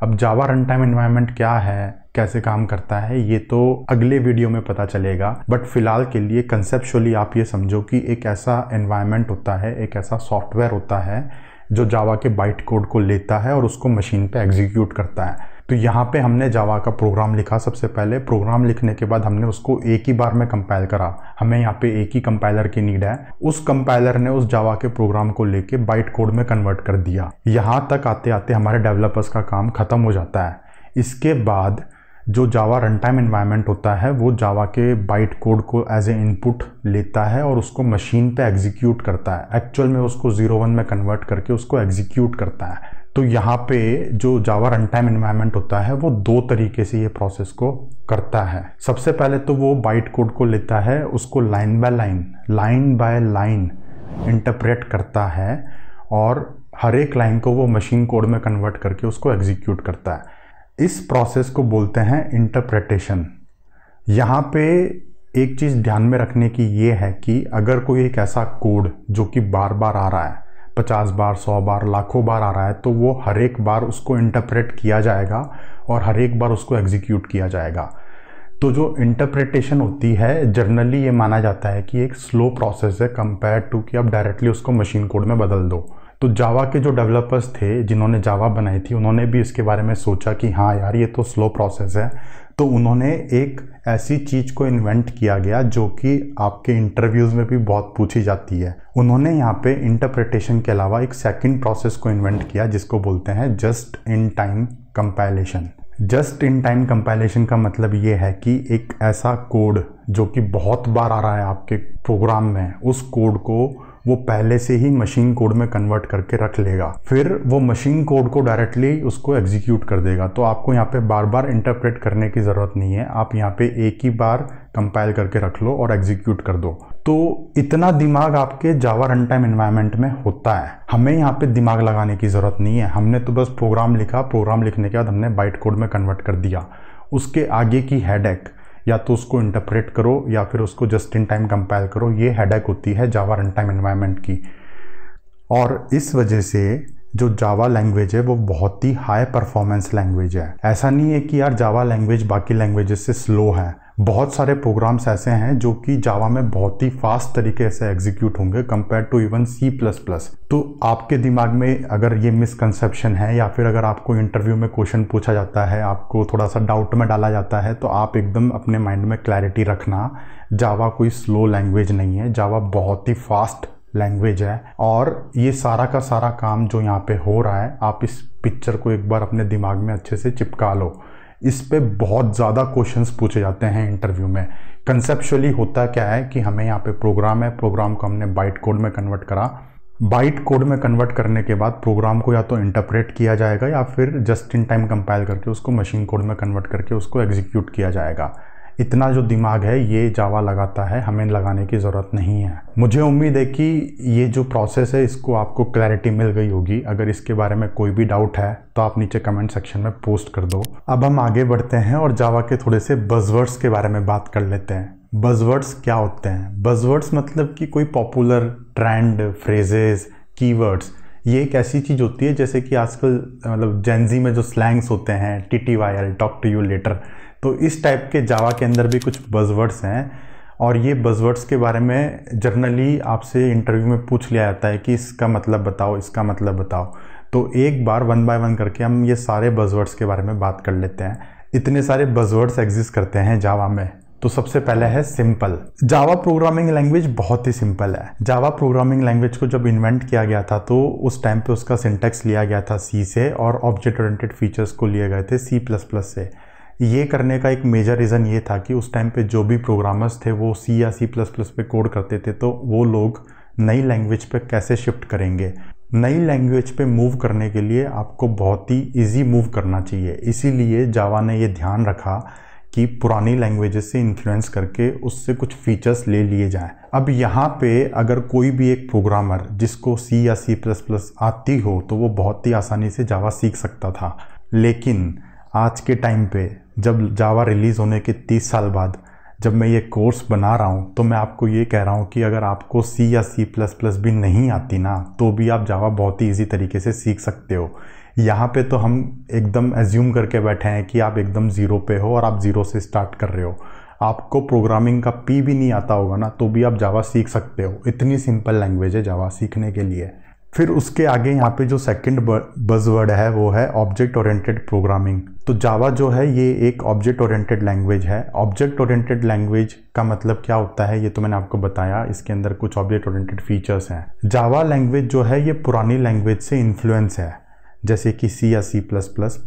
अब जावा रन टाइम एनवायरनमेंट क्या है, कैसे काम करता है, ये तो अगले वीडियो में पता चलेगा। बट फिलहाल के लिए कंसेप्चुअली आप ये समझो कि एक ऐसा एनवायरनमेंट होता है, एक ऐसा सॉफ्टवेयर होता है जो जावा के बाइट कोड को लेता है और उसको मशीन पे एग्जीक्यूट करता है। तो यहाँ पे हमने जावा का प्रोग्राम लिखा। सबसे पहले प्रोग्राम लिखने के बाद हमने उसको एक ही बार में कंपाइल करा। हमें यहाँ पे एक ही कंपाइलर की नीड है। उस कंपाइलर ने उस जावा के प्रोग्राम को लेके बाइट कोड में कन्वर्ट कर दिया। यहाँ तक आते आते हमारे डेवलपर्स का काम खत्म हो जाता है। इसके बाद जो जावा रन टाइम एनवायरनमेंट होता है वो जावा के बाइट कोड को एज ए इनपुट लेता है और उसको मशीन पे एग्जीक्यूट करता है। एक्चुअल में उसको 0-1 में कन्वर्ट करके उसको एग्जीक्यूट करता है। तो यहाँ पे जो जावा रन टाइम एनवायरनमेंट होता है वो दो तरीके से ये प्रोसेस को करता है। सबसे पहले तो वो बाइट कोड को लेता है, उसको लाइन बाय लाइन इंटरप्रेट करता है और हर एक लाइन को वो मशीन कोड में कन्वर्ट करके उसको एग्जीक्यूट करता है। इस प्रोसेस को बोलते हैं इंटरप्रेटेशन। यहाँ पे एक चीज़ ध्यान में रखने की ये है कि अगर कोई एक ऐसा कोड जो कि बार बार आ रहा है, 50 बार, 100 बार, लाखों बार आ रहा है, तो वो हर एक बार उसको इंटरप्रेट किया जाएगा और हर एक बार उसको एग्जीक्यूट किया जाएगा। तो जो इंटरप्रिटेशन होती है जनरली ये माना जाता है कि एक स्लो प्रोसेस है कंपेयर टू कि आप डायरेक्टली उसको मशीन कोड में बदल दो। तो जावा के जो डेवलपर्स थे जिन्होंने जावा बनाई थी, उन्होंने भी इसके बारे में सोचा कि हाँ यार ये तो स्लो प्रोसेस है, तो उन्होंने एक ऐसी चीज़ को इन्वेंट किया गया जो कि आपके इंटरव्यूज़ में भी बहुत पूछी जाती है। उन्होंने यहाँ पे इंटरप्रिटेशन के अलावा एक सेकंड प्रोसेस को इन्वेंट किया जिसको बोलते हैं just in time compilation. Just in time compilation का मतलब ये है कि एक ऐसा कोड जो कि बहुत बार आ रहा है आपके प्रोग्राम में, उस कोड को वो पहले से ही मशीन कोड में कन्वर्ट करके रख लेगा, फिर वो मशीन कोड को डायरेक्टली उसको एग्जीक्यूट कर देगा। तो आपको यहाँ पे बार बार इंटरप्रेट करने की ज़रूरत नहीं है, आप यहाँ पे एक ही बार कंपाइल करके रख लो और एग्जीक्यूट कर दो। तो इतना दिमाग आपके जावा रन टाइम एनवायरनमेंट में होता है, हमें यहाँ पे दिमाग लगाने की ज़रूरत नहीं है। हमने तो बस प्रोग्राम लिखा, प्रोग्राम लिखने के बाद हमने बाइट कोड में कन्वर्ट कर दिया। उसके आगे की हेडेक या तो उसको इंटरप्रेट करो या फिर उसको जस्ट इन टाइम कंपाइल करो, ये हेडेक होती है जावा रन टाइम एनवायरनमेंट की। और इस वजह से जो जावा लैंग्वेज है वो बहुत ही हाई परफॉर्मेंस लैंग्वेज है। ऐसा नहीं है कि यार जावा लैंग्वेज बाकी लैंग्वेजेस से स्लो है, बहुत सारे प्रोग्राम्स ऐसे हैं जो कि जावा में बहुत ही फास्ट तरीके से एग्जीक्यूट होंगे कंपेयर टू इवन C++। तो आपके दिमाग में अगर ये मिसकंसेप्शन है या फिर अगर आपको इंटरव्यू में क्वेश्चन पूछा जाता है, आपको थोड़ा सा डाउट में डाला जाता है, तो आप एकदम अपने माइंड में क्लैरिटी रखना, जावा कोई स्लो लैंग्वेज नहीं है, जावा बहुत ही फास्ट लैंग्वेज है। और ये सारा का सारा काम जो यहाँ पे हो रहा है, आप इस पिक्चर को एक बार अपने दिमाग में अच्छे से चिपका लो। इस पे बहुत ज़्यादा क्वेश्चंस पूछे जाते हैं इंटरव्यू में। कंसेप्चुअली होता क्या है कि हमें यहाँ पे प्रोग्राम है, प्रोग्राम को हमने बाइट कोड में कन्वर्ट करा, बाइट कोड में कन्वर्ट करने के बाद प्रोग्राम को या तो इंटरप्रेट किया जाएगा या फिर जस्ट इन टाइम कंपाइल करके उसको मशीन कोड में कन्वर्ट करके उसको एग्जीक्यूट किया जाएगा। इतना जो दिमाग है ये जावा लगाता है, हमें लगाने की ज़रूरत नहीं है। मुझे उम्मीद है कि ये जो प्रोसेस है इसको आपको क्लैरिटी मिल गई होगी। अगर इसके बारे में कोई भी डाउट है तो आप नीचे कमेंट सेक्शन में पोस्ट कर दो। अब हम आगे बढ़ते हैं और जावा के थोड़े से बज़वर्ड्स के बारे में बात कर लेते हैं। बज़वर्ड्स क्या होते हैं? बज़वर्ड्स मतलब कि कोई पॉपुलर ट्रेंड, फ्रेजेस, कीवर्ड्स। ये एक ऐसी चीज़ होती है जैसे कि आजकल मतलब जेनजी में जो स्लैंग्स होते हैं, TTYL, talk to you later, तो इस टाइप के जावा के अंदर भी कुछ बज़वर्ड्स हैं। और ये बज़वर्ड्स के बारे में जनरली आपसे इंटरव्यू में पूछ लिया जाता है कि इसका मतलब बताओ, इसका मतलब बताओ। तो एक बार 1 बाय 1 करके हम ये सारे बज़वर्ड्स के बारे में बात कर लेते हैं। इतने सारे बज़वर्ड्स एग्जिस्ट करते हैं जावा में। तो सबसे पहले है सिंपल। जावा प्रोग्रामिंग लैंग्वेज बहुत ही सिंपल है। जावा प्रोग्रामिंग लैंग्वेज को जब इन्वेंट किया गया था तो उस टाइम पे उसका सिंटैक्स लिया गया था C से और ऑब्जेक्ट ओरिएंटेड फीचर्स को लिए गए थे C++ से। ये करने का एक मेजर रीज़न ये था कि उस टाइम पे जो भी प्रोग्रामर्स थे वो C या C++ पे कोड करते थे, तो वो लोग नई लैंग्वेज पे कैसे शिफ्ट करेंगे। नई लैंग्वेज पे मूव करने के लिए आपको बहुत ही इजी मूव करना चाहिए। इसीलिए जावा ने ये ध्यान रखा कि पुरानी लैंग्वेजेस से इन्फ्लुएंस करके उससे कुछ फीचर्स ले लिए जाएं। अब यहाँ पे अगर कोई भी एक प्रोग्रामर जिसको C या C++ आती हो तो वो बहुत ही आसानी से जावा सीख सकता था। लेकिन आज के टाइम पे जब जावा रिलीज़ होने के 30 साल बाद जब मैं ये कोर्स बना रहा हूँ तो मैं आपको ये कह रहा हूँ कि अगर आपको C या C++ भी नहीं आती ना तो भी आप जावा बहुत ही ईजी तरीके से सीख सकते हो। यहाँ पे तो हम एकदम एज्यूम करके बैठे हैं कि आप एकदम ज़ीरो पे हो और आप ज़ीरो से स्टार्ट कर रहे हो। आपको प्रोग्रामिंग का P भी नहीं आता होगा ना तो भी आप जावा सीख सकते हो। इतनी सिंपल लैंग्वेज है जावा सीखने के लिए। फिर उसके आगे यहाँ पे जो सेकंड बज़वर्ड है वो है ऑब्जेक्ट ओरिएंटेड प्रोग्रामिंग। तो जावा जो है ये एक ऑब्जेक्ट ओरिएंटेड लैंग्वेज है। ऑब्जेक्ट ओरिएंटेड लैंग्वेज का मतलब क्या होता है ये तो मैंने आपको बताया। इसके अंदर कुछ ऑब्जेक्ट ओरिएंटेड फीचर्स हैं। जावा लैंग्वेज जो है ये पुरानी लैंग्वेज से इन्फ्लुएंस है जैसे कि C या C++,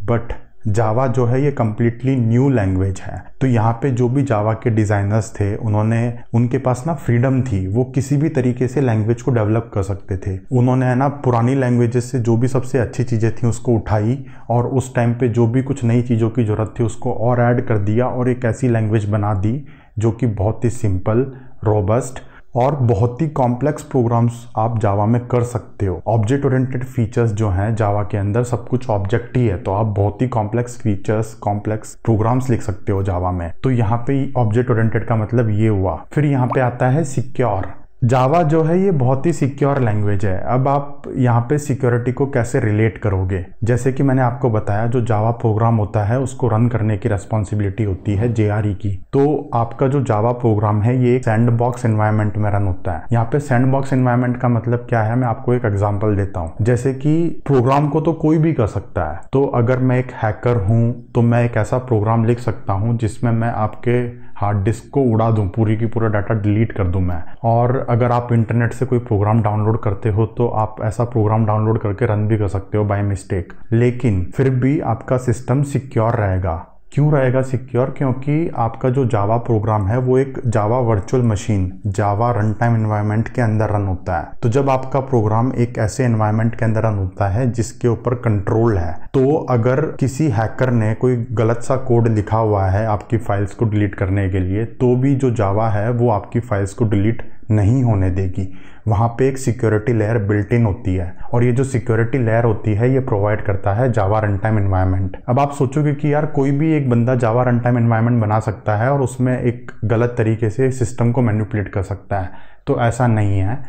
बट जावा जो है ये कम्प्लीटली न्यू लैंग्वेज है। तो यहाँ पे जो भी जावा के डिज़ाइनर्स थे उनके पास ना फ्रीडम थी, वो किसी भी तरीके से लैंग्वेज को डेवलप कर सकते थे। उन्होंने है ना पुरानी लैंग्वेजेस से जो भी सबसे अच्छी चीज़ें थी उसको उठाई और उस टाइम पे जो भी कुछ नई चीज़ों की ज़रूरत थी उसको और ऐड कर दिया और एक ऐसी लैंग्वेज बना दी जो कि बहुत ही सिंपल, रोबस्ट और बहुत ही कॉम्प्लेक्स प्रोग्राम्स आप जावा में कर सकते हो। ऑब्जेक्ट ओरिएंटेड फीचर्स जो हैं जावा के अंदर सब कुछ ऑब्जेक्ट ही है, तो आप बहुत ही कॉम्प्लेक्स फीचर्स, कॉम्प्लेक्स प्रोग्राम्स लिख सकते हो जावा में। तो यहाँ पे ऑब्जेक्ट ओरिएंटेड का मतलब ये हुआ। फिर यहाँ पे आता है सिक्योर। जावा जो है ये बहुत ही सिक्योर लैंग्वेज है। अब आप यहाँ पे सिक्योरिटी को कैसे रिलेट करोगे, जैसे कि मैंने आपको बताया जो जावा प्रोग्राम होता है उसको रन करने की रिस्पॉन्सिबिलिटी होती है JRE की। तो आपका जो जावा प्रोग्राम है ये एक सैंडबॉक्स एनवायरनमेंट में रन होता है। यहाँ पे सैंडबॉक्स एनवायरनमेंट का मतलब क्या है, मैं आपको एक एग्जाम्पल देता हूँ। जैसे कि प्रोग्राम को तो कोई भी कर सकता है, तो अगर मैं एक हैकर हूँ तो मैं एक ऐसा प्रोग्राम लिख सकता हूँ जिसमें मैं आपके हार्ड डिस्क को उड़ा दूं, पूरी की पूरा डाटा डिलीट कर दूं मैं। और अगर आप इंटरनेट से कोई प्रोग्राम डाउनलोड करते हो तो आप ऐसा प्रोग्राम डाउनलोड करके रन भी कर सकते हो बाय मिस्टेक, लेकिन फिर भी आपका सिस्टम सिक्योर रहेगा। क्यों रहेगा सिक्योर? क्योंकि आपका जो जावा प्रोग्राम है वो एक जावा वर्चुअल मशीन, जावा रन टाइम एनवायरनमेंट के अंदर रन होता है। तो जब आपका प्रोग्राम एक ऐसे एनवायरनमेंट के अंदर रन होता है जिसके ऊपर कंट्रोल है, तो अगर किसी हैकर ने कोई गलत सा कोड लिखा हुआ है आपकी फाइल्स को डिलीट करने के लिए, तो भी जो जावा है वो आपकी फाइल्स को डिलीट नहीं होने देगी। वहाँ पे एक सिक्योरिटी लेयर बिल्ट इन होती है, और ये जो सिक्योरिटी लेयर होती है ये प्रोवाइड करता है जावा रन टाइम एनवायरनमेंट। अब आप सोचोगे कि यार कोई भी एक बंदा जावा रन टाइम एनवायरनमेंट बना सकता है और उसमें एक गलत तरीके से सिस्टम को मैनिपुलेट कर सकता है, तो ऐसा नहीं है।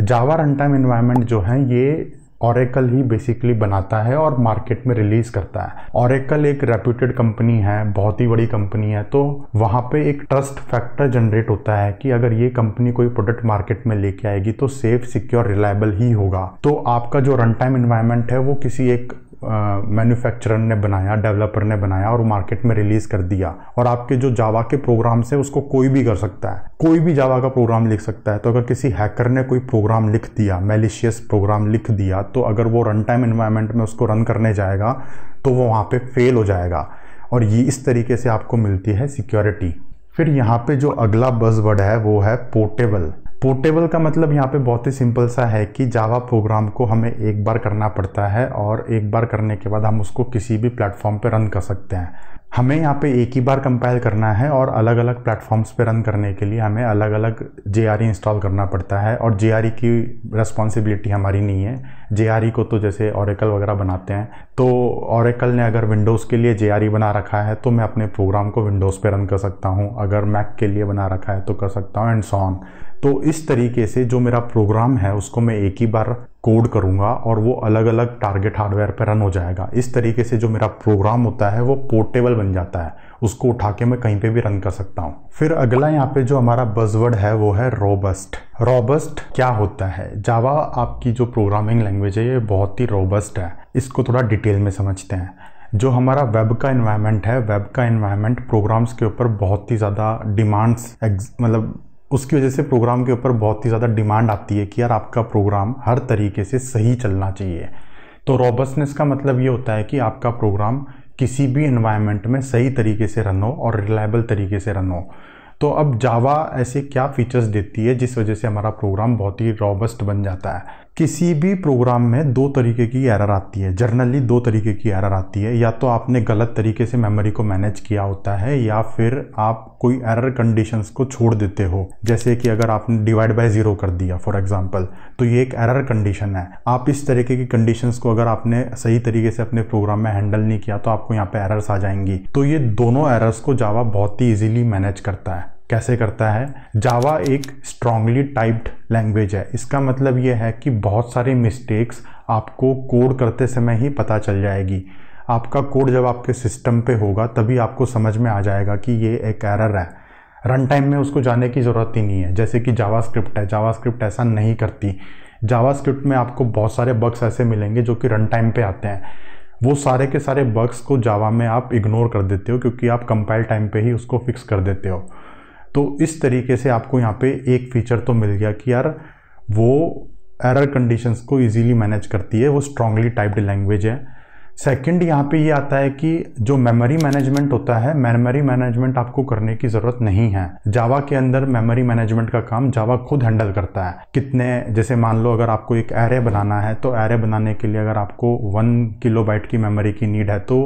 जावा रन टाइम एनवायरनमेंट जो है ये ओरेकल ही बेसिकली बनाता है और मार्केट में रिलीज करता है। ओरेकल एक रेप्यूटेड कंपनी है, बहुत ही बड़ी कंपनी है, तो वहाँ पे एक ट्रस्ट फैक्टर जनरेट होता है कि अगर ये कंपनी कोई प्रोडक्ट मार्केट में लेके आएगी तो सेफ, सिक्योर, रिलायबल ही होगा। तो आपका जो रन टाइम एनवायरनमेंट है वो किसी एक मैन्युफैक्चरर ने बनाया, डेवलपर ने बनाया और मार्केट में रिलीज कर दिया, और आपके जो जावा के प्रोग्राम्स है उसको कोई भी कर सकता है, कोई भी जावा का प्रोग्राम लिख सकता है। तो अगर किसी हैकर ने कोई प्रोग्राम लिख दिया, मैलिशियस प्रोग्राम लिख दिया, तो अगर वो रन टाइम एनवायरनमेंट में उसको रन करने जाएगा तो वो वहाँ पे फेल हो जाएगा, और ये इस तरीके से आपको मिलती है सिक्योरिटी। फिर यहाँ पे जो अगला बज़वर्ड है वो है पोर्टेबल। पोर्टेबल का मतलब यहाँ पे बहुत ही सिंपल सा है कि जावा प्रोग्राम को हमें एक बार करना पड़ता है और एक बार करने के बाद हम उसको किसी भी प्लेटफॉर्म पे रन कर सकते हैं। हमें यहाँ पे एक ही बार कंपाइल करना है और अलग अलग प्लेटफॉर्म्स पे रन करने के लिए हमें अलग अलग JRE इंस्टॉल करना पड़ता है, और JRE की रिस्पॉन्सिबिलिटी हमारी नहीं है। JRE को तो जैसे ओरेकल वगैरह बनाते हैं, तो ओरेकल ने अगर विंडोज़ के लिए JRE बना रखा है तो मैं अपने प्रोग्राम को विंडोज़ पे रन कर सकता हूँ, अगर मैक के लिए बना रखा है तो कर सकता हूँ, एंड सो ऑन। तो इस तरीके से जो मेरा प्रोग्राम है उसको मैं एक ही बार कोड करूंगा और वो अलग अलग टारगेट हार्डवेयर पर रन हो जाएगा। इस तरीके से जो मेरा प्रोग्राम होता है वो पोर्टेबल बन जाता है, उसको उठा के मैं कहीं पे भी रन कर सकता हूँ। फिर अगला यहाँ पे जो हमारा बज़वर्ड है वो है रोबस्ट। रोबस्ट क्या होता है? जावा आपकी जो प्रोग्रामिंग लैंग्वेज है ये बहुत ही रोबस्ट है। इसको थोड़ा डिटेल में समझते हैं। जो हमारा वेब का एनवायरनमेंट है, वेब का एनवायरनमेंट प्रोग्राम्स के ऊपर बहुत ही ज़्यादा डिमांड्स, मतलब उसकी वजह से प्रोग्राम के ऊपर बहुत ही ज़्यादा डिमांड आती है कि यार आपका प्रोग्राम हर तरीके से सही चलना चाहिए। तो रोबस्टनेस का मतलब ये होता है कि आपका प्रोग्राम किसी भी एनवायरनमेंट में सही तरीके से रन हो और रिलायबल तरीके से रन हो। तो अब जावा ऐसे क्या फीचर्स देती है जिस वजह से हमारा प्रोग्राम बहुत ही रोबस्ट बन जाता है? किसी भी प्रोग्राम में दो तरीके की एरर आती है, जनरली दो तरीके की एरर आती है। या तो आपने गलत तरीके से मेमोरी को मैनेज किया होता है, या फिर आप कोई एरर कंडीशंस को छोड़ देते हो। जैसे कि अगर आपने डिवाइड बाय 0 कर दिया फॉर एग्जांपल, तो ये एक एरर कंडीशन है। आप इस तरीके की कंडीशंस को अगर आपने सही तरीके से अपने प्रोग्राम में हैंडल नहीं किया तो आपको यहाँ पे एरर्स आ जाएंगी। तो ये दोनों एरर्स को जावा बहुत ही ईजिली मैनेज करता है। कैसे करता है? जावा एक स्ट्रांगली टाइप्ड लैंग्वेज है। इसका मतलब ये है कि बहुत सारे मिस्टेक्स आपको कोड करते समय ही पता चल जाएगी। आपका कोड जब आपके सिस्टम पे होगा तभी आपको समझ में आ जाएगा कि ये एक एरर है। रन टाइम में उसको जाने की ज़रूरत ही नहीं है। जैसे कि जावास्क्रिप्ट है, जावास्क्रिप्ट ऐसा नहीं करती। जावास्क्रिप्ट में आपको बहुत सारे बग्स ऐसे मिलेंगे जो कि रन टाइम पे आते हैं। वो सारे के सारे बग्स को जावा में आप इग्नोर कर देते हो क्योंकि आप कंपाइल टाइम पे ही उसको फिक्स कर देते हो। तो इस तरीके से आपको यहाँ पे एक फीचर तो मिल गया कि यार वो एरर कंडीशंस को इजीली मैनेज करती है, वो स्ट्रांगली टाइप्ड लैंग्वेज है। सेकंड यहाँ पे ये आता है कि जो मेमोरी मैनेजमेंट होता है, मेमोरी मैनेजमेंट आपको करने की ज़रूरत नहीं है। जावा के अंदर मेमोरी मैनेजमेंट का काम जावा खुद हैंडल करता है। कितने, जैसे मान लो अगर आपको एक एरे बनाना है तो एरे बनाने के लिए अगर आपको 1 किलोबाइट की मेमोरी की नीड है तो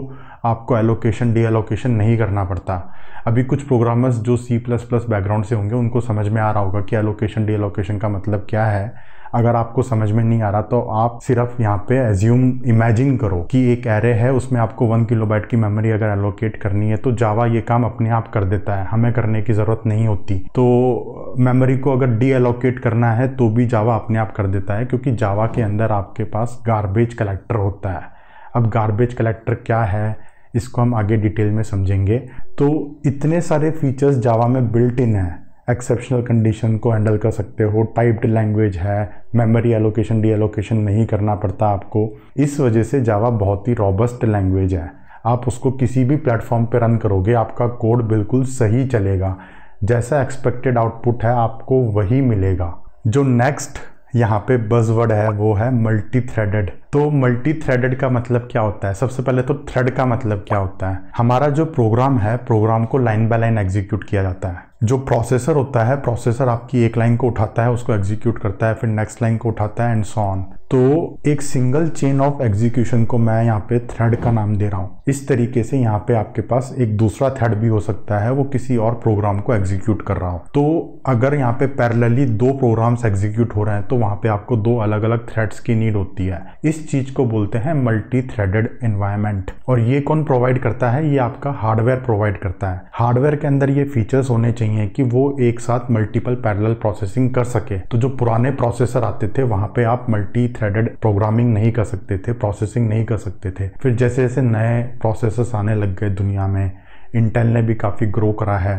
आपको एलोकेशन डी एलोकेशन नहीं करना पड़ता। अभी कुछ प्रोग्रामर्स जो C++ बैकग्राउंड से होंगे उनको समझ में आ रहा होगा कि एलोकेशन डी एलोकेशन का मतलब क्या है। अगर आपको समझ में नहीं आ रहा तो आप सिर्फ यहाँ पे एज्यूम इमेजिन करो कि एक एरे है, उसमें आपको 1 किलोबाइट की मेमोरी अगर एलोकेट करनी है तो जावा ये काम अपने आप कर देता है, हमें करने की ज़रूरत नहीं होती। तो मेमोरी को अगर डी एलोकेट करना है तो भी जावा अपने आप कर देता है, क्योंकि जावा के अंदर आपके पास गार्बेज कलेक्टर होता है। अब गार्बेज कलेक्टर क्या है इसको हम आगे डिटेल में समझेंगे। तो इतने सारे फीचर्स जावा में बिल्ट इन है। एक्सेप्शनल कंडीशन को हैंडल कर सकते हो, टाइप्ड लैंग्वेज है, मेमोरी एलोकेशन डी एलोकेशन नहीं करना पड़ता आपको। इस वजह से जावा बहुत ही रॉबस्ट लैंग्वेज है। आप उसको किसी भी प्लेटफॉर्म पे रन करोगे आपका कोड बिल्कुल सही चलेगा, जैसा एक्सपेक्टेड आउटपुट है आपको वही मिलेगा। जो नेक्स्ट यहाँ पे बज़वर्ड है वो है मल्टी थ्रेडेड। तो मल्टी थ्रेडेड का मतलब क्या होता है? सबसे पहले तो थ्रेड का मतलब क्या होता है? हमारा जो प्रोग्राम है, प्रोग्राम को लाइन बाय लाइन एग्जीक्यूट किया जाता है। जो प्रोसेसर होता है, प्रोसेसर आपकी एक लाइन को उठाता है, उसको एग्जीक्यूट करता है, फिर नेक्स्ट लाइन को उठाता है एंड सो ऑन। तो एक सिंगल चेन ऑफ एग्जीक्यूशन को मैं यहाँ पे थ्रेड का नाम दे रहा हूँ। इस तरीके से यहाँ पे आपके पास एक दूसरा थ्रेड भी हो सकता है, वो किसी और प्रोग्राम को एग्जीक्यूट कर रहा हो। तो अगर यहाँ पे पैरेलली 2 प्रोग्राम्स एग्जीक्यूट हो रहे हैं तो वहाँ पे आपको 2 अलग अलग थ्रेड्स की नीड होती है। इस चीज को बोलते हैं मल्टी थ्रेडेड एनवायरनमेंट। और ये कौन प्रोवाइड करता है? ये आपका हार्डवेयर प्रोवाइड करता है। हार्डवेयर के अंदर ये फीचर्स होने चाहिए कि वो एक साथ मल्टीपल पैरेलल प्रोसेसिंग कर सके। तो जो पुराने प्रोसेसर आते थे वहां पे आप मल्टी थ्रेडेड प्रोग्रामिंग नहीं कर सकते थे, प्रोसेसिंग नहीं कर सकते थे। फिर जैसे जैसे नए प्रोसेसर्स आने लग गए दुनिया में, इंटेल ने भी काफ़ी ग्रो करा है,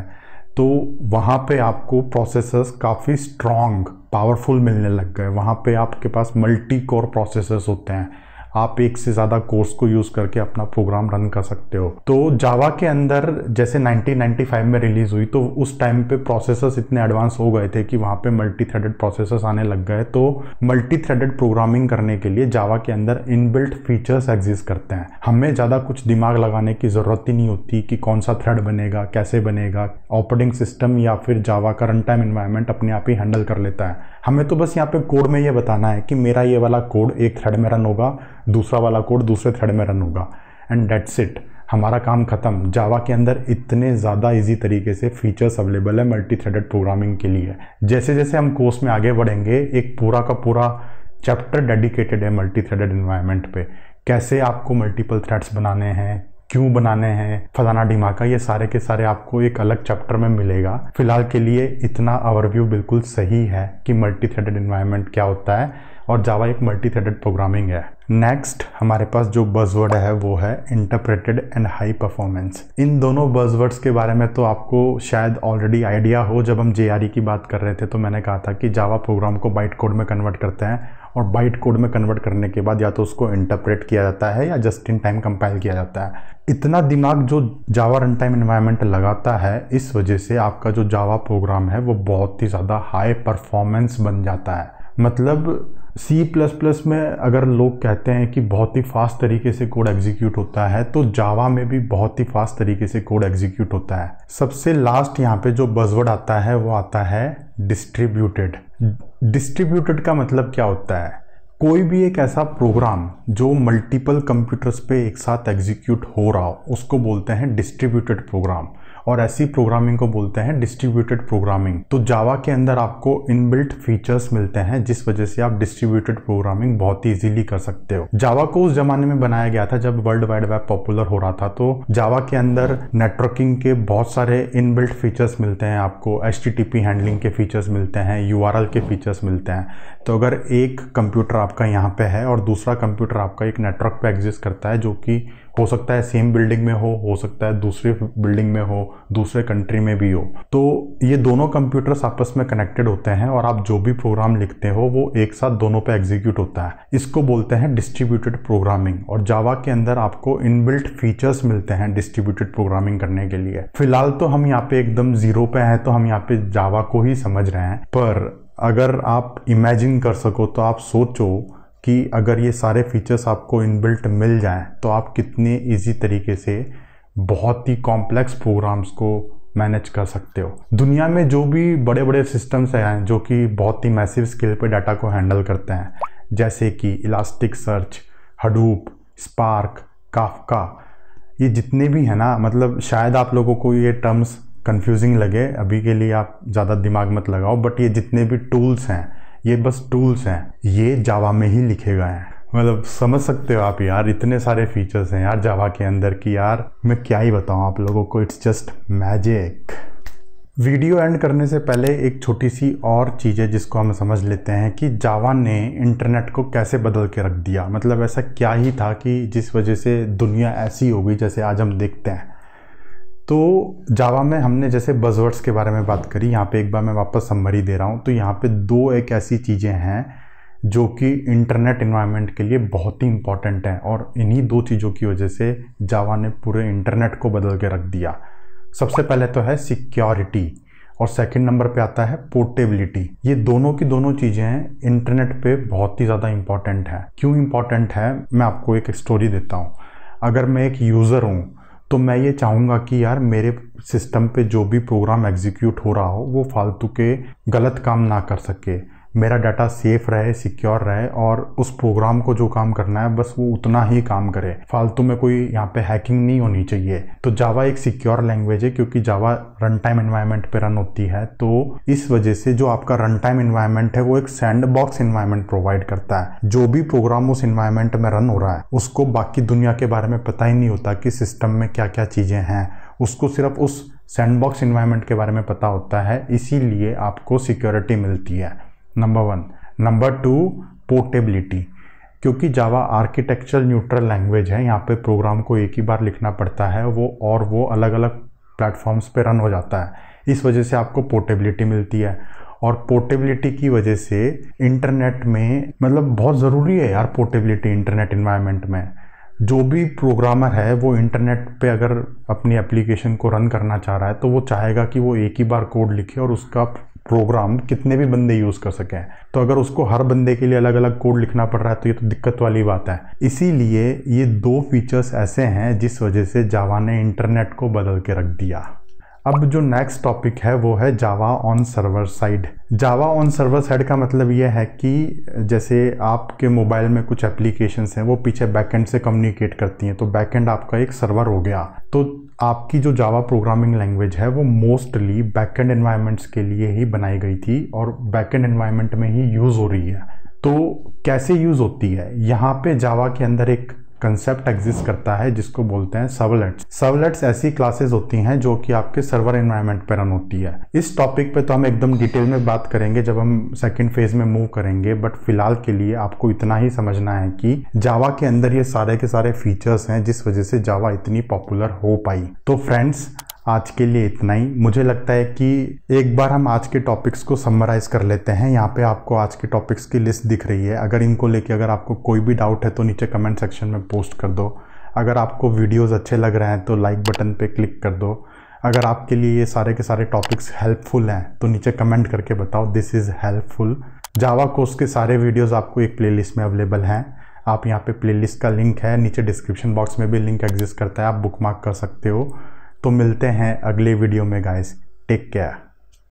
तो वहाँ पे आपको प्रोसेसर्स काफ़ी स्ट्रॉन्ग पावरफुल मिलने लग गए। वहाँ पे आपके पास मल्टी कोर प्रोसेसर्स होते हैं, आप एक से ज़्यादा कोर्स को यूज़ करके अपना प्रोग्राम रन कर सकते हो। तो जावा के अंदर जैसे 1995 में रिलीज़ हुई तो उस टाइम पे प्रोसेसर्स इतने एडवांस हो गए थे कि वहाँ पे मल्टी थ्रेडेड प्रोसेसर्स आने लग गए। तो मल्टी थ्रेडेड प्रोग्रामिंग करने के लिए जावा के अंदर इनबिल्ट फीचर्स एग्जिस्ट करते हैं। हमें ज़्यादा कुछ दिमाग लगाने की ज़रूरत ही नहीं होती कि कौन सा थ्रेड बनेगा, कैसे बनेगा। ऑपरेटिंग सिस्टम या फिर जावा का रन टाइम एनवायरनमेंट अपने आप ही हैंडल कर लेता है। हमें तो बस यहाँ पे कोड में ये बताना है कि मेरा ये वाला कोड एक थ्रेड में रन होगा, दूसरा वाला कोड दूसरे थ्रेड में रन होगा, एंड दैट्स इट, हमारा काम खत्म। जावा के अंदर इतने ज़्यादा इजी तरीके से फीचर्स अवेलेबल है मल्टी थ्रेडेड प्रोग्रामिंग के लिए। जैसे जैसे हम कोर्स में आगे बढ़ेंगे एक पूरा का पूरा चैप्टर डेडिकेटेड है मल्टी थ्रेडेड एनवायरनमेंट पे। कैसे आपको मल्टीपल थ्रेड्स बनाने हैं, क्यों बनाने हैं, फलाना ढिमाका, ये सारे के सारे आपको एक अलग चैप्टर में मिलेगा। फिलहाल के लिए इतना ओवरव्यू बिल्कुल सही है कि मल्टी थ्रेडेड एनवायरनमेंट क्या होता है और जावा एक मल्टी थ्रेडेड प्रोग्रामिंग है। नेक्स्ट हमारे पास जो बज़वर्ड है वो है इंटरप्रेटेड एंड हाई परफॉर्मेंस। इन दोनों बज़वर्ड्स के बारे में तो आपको शायद ऑलरेडी आइडिया हो। जब हम JRE की बात कर रहे थे तो मैंने कहा था कि जावा प्रोग्राम को बाइट कोड में कन्वर्ट करते हैं और बाइट कोड में कन्वर्ट करने के बाद या तो उसको इंटरप्रेट किया जाता है या जस्ट इन टाइम कंपाइल किया जाता है। इतना दिमाग जो जावा रन टाइम एनवायरनमेंट लगाता है, इस वजह से आपका जो जावा प्रोग्राम है वो बहुत ही ज़्यादा हाई परफॉर्मेंस बन जाता है। मतलब C++ में अगर लोग कहते हैं कि बहुत ही फास्ट तरीके से कोड एग्जीक्यूट होता है, तो जावा में भी बहुत ही फास्ट तरीके से कोड एग्जीक्यूट होता है। सबसे लास्ट यहाँ पे जो बज़वर्ड आता है वो आता है डिस्ट्रीब्यूटेड। डिस्ट्रीब्यूटेड का मतलब क्या होता है? कोई भी एक ऐसा प्रोग्राम जो मल्टीपल कंप्यूटर्स पे एक साथ एग्जीक्यूट हो रहा हो उसको बोलते हैं डिस्ट्रीब्यूटेड प्रोग्राम, और ऐसी प्रोग्रामिंग को बोलते हैं डिस्ट्रीब्यूटेड प्रोग्रामिंग। तो जावा के अंदर आपको इनबिल्ट फीचर्स मिलते हैं जिस वजह से आप डिस्ट्रीब्यूटेड प्रोग्रामिंग बहुत ही इजीली कर सकते हो। जावा को उस जमाने में बनाया गया था जब वर्ल्ड वाइड वेब पॉपुलर हो रहा था, तो जावा के अंदर नेटवर्किंग के बहुत सारे इनबिल्ट फीचर्स मिलते हैं आपको, HTTP हैंडलिंग के फीचर्स मिलते हैं, URL के फीचर्स मिलते हैं। तो अगर एक कंप्यूटर आपका यहाँ पे है और दूसरा कंप्यूटर आपका एक नेटवर्क पे एग्जिस्ट करता है, जो कि हो सकता है सेम बिल्डिंग में हो सकता है दूसरी बिल्डिंग में हो, दूसरे कंट्री में भी हो, तो ये दोनों कंप्यूटर्स आपस में कनेक्टेड होते हैं और आप जो भी प्रोग्राम लिखते हो वो एक साथ दोनों पे एग्जीक्यूट होता है। इसको बोलते हैं डिस्ट्रीब्यूटेड प्रोग्रामिंग। और जावा के अंदर आपको इनबिल्ट फीचर्स मिलते हैं डिस्ट्रीब्यूटेड प्रोग्रामिंग करने के लिए। फिलहाल तो हम यहाँ पे एकदम जीरो पे हैं, तो हम यहाँ पे जावा को ही समझ रहे हैं, पर अगर आप इमेजिन कर सको तो आप सोचो कि अगर ये सारे फीचर्स आपको इनबिल्ट मिल जाएं तो आप कितने इजी तरीके से बहुत ही कॉम्प्लेक्स प्रोग्राम्स को मैनेज कर सकते हो। दुनिया में जो भी बड़े बड़े सिस्टम्स हैं जो कि बहुत ही मैसिव स्केल पे डाटा को हैंडल करते हैं, जैसे कि elastic search, Hadoop, spark, Kafka, ये जितने भी हैं ना, मतलब शायद आप लोगों को ये टर्म्स कंफ्यूजिंग लगे, अभी के लिए आप ज़्यादा दिमाग मत लगाओ, बट ये जितने भी टूल्स हैं ये बस टूल्स हैं, ये जावा में ही लिखे गए हैं। मतलब समझ सकते हो आप यार, इतने सारे फीचर्स हैं यार जावा के अंदर कि यार मैं क्या ही बताऊँ आप लोगों को, it's just magic. Video and करने से पहले एक छोटी सी और चीज़ है जिसको हम समझ लेते हैं कि जावा ने इंटरनेट को कैसे बदल के रख दिया। मतलब ऐसा क्या ही था कि जिस वजह से दुनिया ऐसी हो गई जैसे आज हम देखते हैं। तो जावा में हमने जैसे बज़वर्ड्स के बारे में बात करी, यहाँ पे एक बार मैं वापस समरी दे रहा हूँ। तो यहाँ पे दो एक ऐसी चीज़ें हैं जो कि इंटरनेट इन्वायरमेंट के लिए बहुत ही इंपॉर्टेंट हैं, और इन्हीं दो चीज़ों की वजह से जावा ने पूरे इंटरनेट को बदल के रख दिया। सबसे पहले तो है सिक्योरिटी, और सेकंड नंबर पे आता है पोर्टेबिलिटी। ये दोनों की दोनों चीज़ें इंटरनेट पे बहुत ही ज़्यादा इंपॉर्टेंट है। क्यों इंपॉर्टेंट है, मैं आपको एक स्टोरी देता हूँ। अगर मैं एक यूज़र हूँ तो मैं ये चाहूँगा कि यार मेरे सिस्टम पे जो भी प्रोग्राम एग्जीक्यूट हो रहा हो वो फालतू के गलत काम ना कर सके, मेरा डाटा सेफ रहे, सिक्योर रहे, और उस प्रोग्राम को जो काम करना है बस वो उतना ही काम करे, फालतू में कोई यहाँ पे हैकिंग नहीं होनी चाहिए। तो जावा एक सिक्योर लैंग्वेज है, क्योंकि जावा रन टाइम एनवायरनमेंट पे रन होती है। तो इस वजह से जो आपका रन टाइम एनवायरनमेंट है वो एक सैंडबॉक्स एनवायरनमेंट प्रोवाइड करता है। जो भी प्रोग्राम उस एनवायरनमेंट में रन हो रहा है उसको बाकी दुनिया के बारे में पता ही नहीं होता कि सिस्टम में क्या क्या चीज़ें हैं, उसको सिर्फ उस सैंडबॉक्स एनवायरनमेंट के बारे में पता होता है। इसीलिए आपको सिक्योरिटी मिलती है, नंबर 1। Number 2, portability. क्योंकि जावा आर्किटेक्चरल न्यूट्रल लैंग्वेज है, यहाँ पे प्रोग्राम को एक ही बार लिखना पड़ता है वो अलग अलग प्लेटफॉर्म्स पे रन हो जाता है। इस वजह से आपको पोर्टेबिलिटी मिलती है, और पोर्टेबिलिटी की वजह से इंटरनेट में मतलब बहुत ज़रूरी है यार पोर्टेबिलिटी इंटरनेट इन्वायरमेंट में। जो भी प्रोग्रामर है वो इंटरनेट पे अगर अपनी एप्लीकेशन को रन करना चाह रहा है तो वो चाहेगा कि वो एक ही बार कोड लिखे और उसका प्रोग्राम कितने भी बंदे यूज़ कर सकें। तो अगर उसको हर बंदे के लिए अलग अलग कोड लिखना पड़ रहा है तो ये तो दिक्कत वाली बात है। इसीलिए ये दो फीचर्स ऐसे हैं जिस वजह से जावा ने इंटरनेट को बदल के रख दिया। अब जो नेक्स्ट टॉपिक है वो है Java on server side. Java on server side का मतलब ये है कि जैसे आपके मोबाइल में कुछ एप्लीकेशंस हैं वो पीछे बैकएंड से कम्युनिकेट करती हैं, तो बैकएंड आपका एक सर्वर हो गया। तो आपकी जो जावा प्रोग्रामिंग लैंग्वेज है वो मोस्टली बैकएंड एनवायरनमेंट्स के लिए ही बनाई गई थी और बैकएंड एनवायरनमेंट में ही यूज़ हो रही है। तो कैसे यूज़ होती है, यहाँ पे जावा के अंदर एक कंसेप्ट एग्जिस्ट करता है जिसको बोलते हैं सर्वलेट्स। सर्वलेट्स ऐसी क्लासेस होती हैं जो कि आपके सर्वर एनवायरनमेंट पर रन होती है। इस टॉपिक पे तो हम एकदम डिटेल में बात करेंगे जब हम सेकंड फेज में मूव करेंगे, बट फिलहाल के लिए आपको इतना ही समझना है कि जावा के अंदर ये सारे के सारे फीचर्स हैं जिस वजह से जावा इतनी पॉपुलर हो पाई। तो फ्रेंड्स आज के लिए इतना ही। मुझे लगता है कि एक बार हम आज के टॉपिक्स को समराइज कर लेते हैं। यहाँ पे आपको आज के टॉपिक्स की लिस्ट दिख रही है। अगर इनको लेके अगर आपको कोई भी डाउट है तो नीचे कमेंट सेक्शन में पोस्ट कर दो। अगर आपको वीडियोस अच्छे लग रहे हैं तो लाइक बटन पे क्लिक कर दो। अगर आपके लिए ये सारे के सारे टॉपिक्स हेल्पफुल हैं तो नीचे कमेंट करके बताओ this is helpful. Java course के सारे वीडियोज़ आपको एक प्लेलिस्ट में अवेलेबल हैं। आप यहाँ पे प्लेलिस्ट का लिंक है, नीचे डिस्क्रिप्शन बॉक्स में भी लिंक एग्जिस्ट करता है, आप बुकमार्क कर सकते हो। तो मिलते हैं अगले वीडियो में गाइस, टेक केयर।